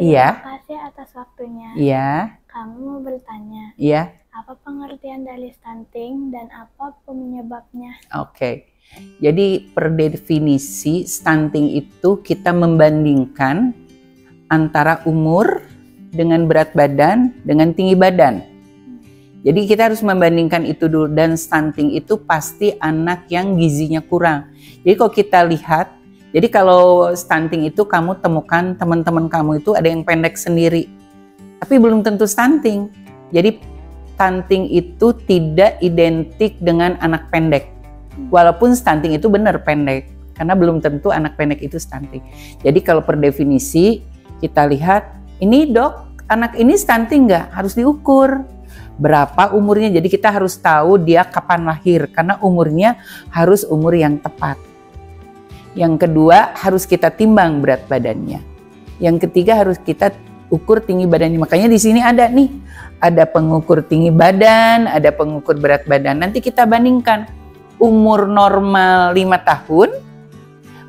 Iya. Terima kasih atas waktunya. Iya. Kamu mau bertanya, Iya. apa pengertian dari stunting dan apa penyebabnya? Oke. Jadi per definisi stunting itu kita membandingkan antara umur dengan berat badan dengan tinggi badan. Jadi kita harus membandingkan itu dulu, dan stunting itu pasti anak yang gizinya kurang. Jadi kalau kita lihat, jadi kalau stunting itu kamu temukan teman-teman kamu itu ada yang pendek sendiri, tapi belum tentu stunting. Jadi stunting itu tidak identik dengan anak pendek. Walaupun stunting itu benar pendek, karena belum tentu anak pendek itu stunting. Jadi kalau per definisi kita lihat, ini dok, anak ini stunting nggak? Harus diukur. Berapa umurnya? Jadi kita harus tahu dia kapan lahir, karena umurnya harus umur yang tepat. Yang kedua, harus kita timbang berat badannya. Yang ketiga, harus kita ukur tinggi badannya. Makanya di sini ada nih, ada pengukur tinggi badan, ada pengukur berat badan. Nanti kita bandingkan umur normal 5 tahun,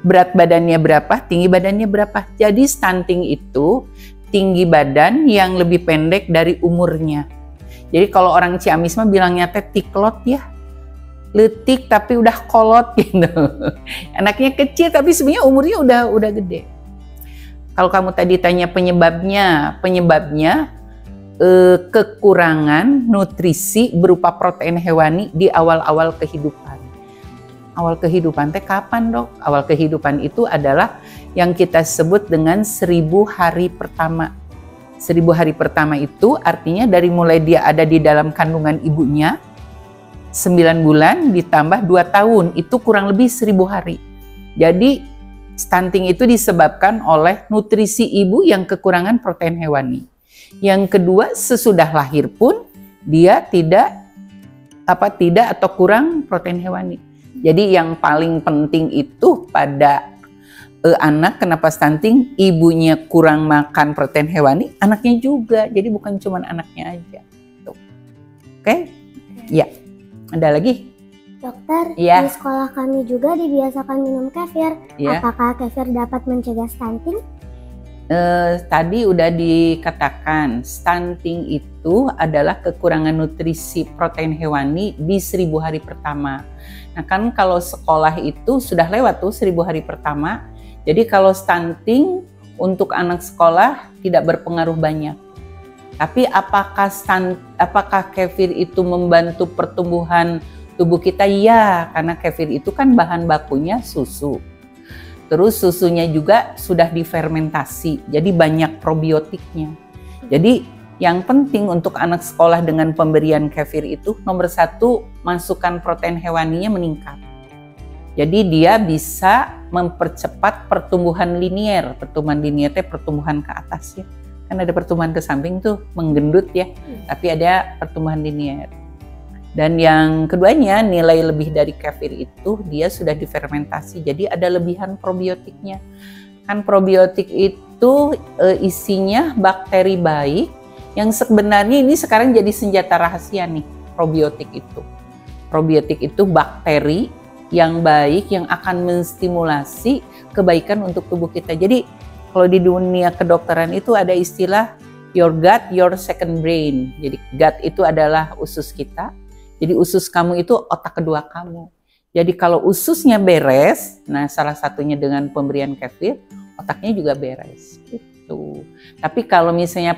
berat badannya berapa, tinggi badannya berapa. Jadi stunting itu tinggi badan yang lebih pendek dari umurnya. Jadi kalau orang Ciamis mah bilangnya teh tiklot ya, letik tapi udah kolot gitu. Anaknya kecil tapi sebenarnya umurnya udah gede. Kalau kamu tadi tanya penyebabnya kekurangan nutrisi berupa protein hewani di awal-awal kehidupan. Awal kehidupan teh kapan dok? Awal kehidupan itu adalah yang kita sebut dengan 1000 hari pertama. 1000 hari pertama itu artinya dari mulai dia ada di dalam kandungan ibunya, 9 bulan ditambah 2 tahun, itu kurang lebih 1000 hari. Jadi stunting itu disebabkan oleh nutrisi ibu yang kekurangan protein hewani. Yang kedua, sesudah lahir pun dia tidak atau kurang protein hewani. Jadi yang paling penting itu pada anak kenapa stunting, ibunya kurang makan protein hewani, anaknya juga. Jadi bukan cuma anaknya aja. Oke? Ya. Ada lagi? Dokter, Ya. di sekolah kami juga dibiasakan minum kefir. Ya. Apakah kefir dapat mencegah stunting? Tadi udah dikatakan, stunting itu adalah kekurangan nutrisi protein hewani di 1000 hari pertama. Nah kan kalau sekolah itu sudah lewat tuh 1000 hari pertama. Jadi kalau stunting untuk anak sekolah tidak berpengaruh banyak. Tapi apakah kefir itu membantu pertumbuhan tubuh kita? Ya, karena kefir itu kan bahan bakunya susu. Terus susunya juga sudah difermentasi, jadi banyak probiotiknya. Jadi yang penting untuk anak sekolah dengan pemberian kefir itu nomor 1, masukan protein hewaninya meningkat. Jadi dia bisa mempercepat pertumbuhan linier. Pertumbuhan linier itu pertumbuhan ke atas ya. Kan ada pertumbuhan ke samping tuh menggendut ya. Tapi ada pertumbuhan linier. Dan yang keduanya, nilai lebih dari kefir itu dia sudah difermentasi. Jadi ada lebihan probiotiknya. Kan probiotik itu isinya bakteri baik yang sebenarnya ini sekarang jadi senjata rahasia nih, probiotik itu. Probiotik itu bakteri yang baik yang akan menstimulasi kebaikan untuk tubuh kita. Jadi kalau di dunia kedokteran itu ada istilah your gut, your second brain. Jadi gut itu adalah usus kita. Jadi usus kamu itu otak kedua kamu. Jadi kalau ususnya beres, nah salah satunya dengan pemberian kefir, otaknya juga beres. Gitu. Tapi kalau misalnya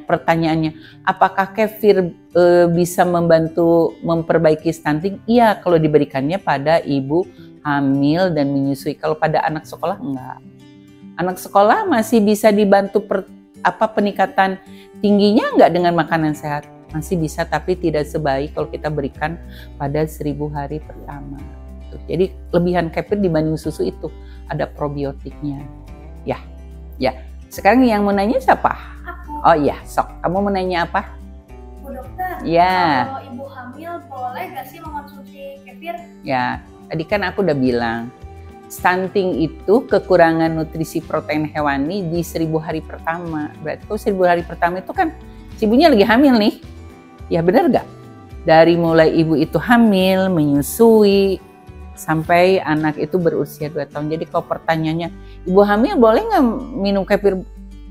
pertanyaannya, apakah kefir bisa membantu memperbaiki stunting? Iya, kalau diberikannya pada ibu hamil dan menyusui. Kalau pada anak sekolah enggak. Anak sekolah masih bisa dibantu peningkatan tingginya enggak dengan makanan sehat? Masih bisa, tapi tidak sebaik kalau kita berikan pada 1000 hari pertama. Jadi lebihan kefir dibanding susu itu ada probiotiknya. Ya. Sekarang yang mau nanya siapa? Aku. Oh iya, sok. Kamu mau nanya apa? Bu dokter, Ya. kalau ibu hamil boleh gak sih mengonsumsi kefir? Ya, tadi kan aku udah bilang, stunting itu kekurangan nutrisi protein hewani di 1000 hari pertama. Berarti kalau 1000 hari pertama itu kan si ibunya lagi hamil nih. Ya benar gak? Dari mulai ibu itu hamil, menyusui, sampai anak itu berusia 2 tahun. Jadi kalau pertanyaannya, ibu hamil boleh nggak minum kefir?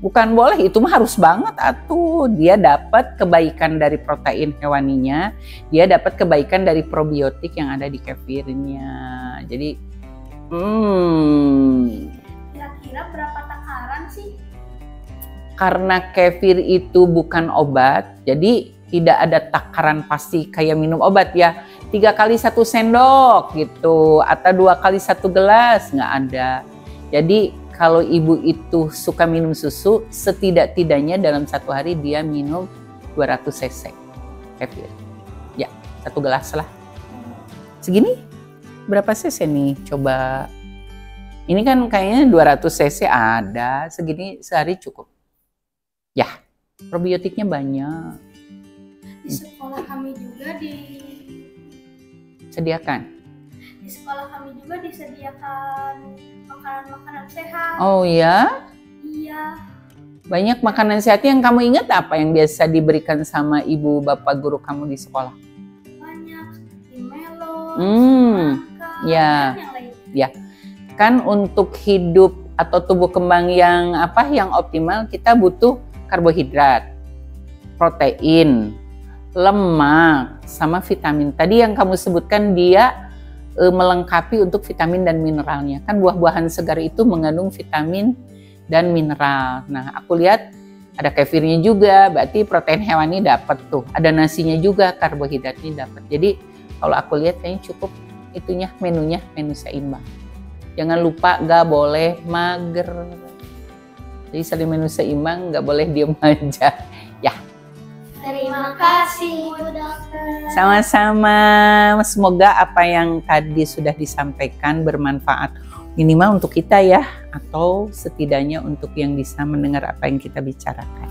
Bukan boleh, itu mah harus banget atuh. Dia dapat kebaikan dari protein hewaninya, dia dapat kebaikan dari probiotik yang ada di kefirnya. Jadi, Kira-kira berapa takaran sih? karena kefir itu bukan obat, jadi tidak ada takaran pasti kayak minum obat ya. 3 kali 1 sendok gitu, atau 2 kali 1 gelas, nggak ada. Jadi kalau ibu itu suka minum susu, setidak-tidaknya dalam 1 hari dia minum 200 cc kefir. Ya, 1 gelas lah. Segini? Berapa cc nih? Coba. Ini kan kayaknya 200 cc ada, segini sehari cukup. Ya, probiotiknya banyak. Di sekolah kami juga Sediakan. disediakan makanan-makanan sehat. Oh ya? Iya, Banyak makanan sehat yang kamu ingat apa yang biasa diberikan sama ibu bapak guru kamu di sekolah? banyak seperti melon, semangka, ya. dan yang lain. Ya, kan untuk hidup atau tubuh kembang yang optimal kita butuh karbohidrat, protein, lemak, sama vitamin. Tadi yang kamu sebutkan dia melengkapi untuk vitamin dan mineralnya. Kan buah-buahan segar itu mengandung vitamin dan mineral. Nah, aku lihat ada kefirnya juga, berarti protein hewani dapat tuh. Ada nasinya juga, karbohidratnya dapat. Jadi kalau aku lihat kayaknya cukup itunya, menu seimbang. Jangan lupa gak boleh mager. Jadi selain menu seimbang gak boleh diem aja. Ya. Terima kasih, Bu Dokter. Sama-sama. Semoga apa yang tadi sudah disampaikan bermanfaat. Minimal untuk kita ya. Atau setidaknya untuk yang bisa mendengar apa yang kita bicarakan.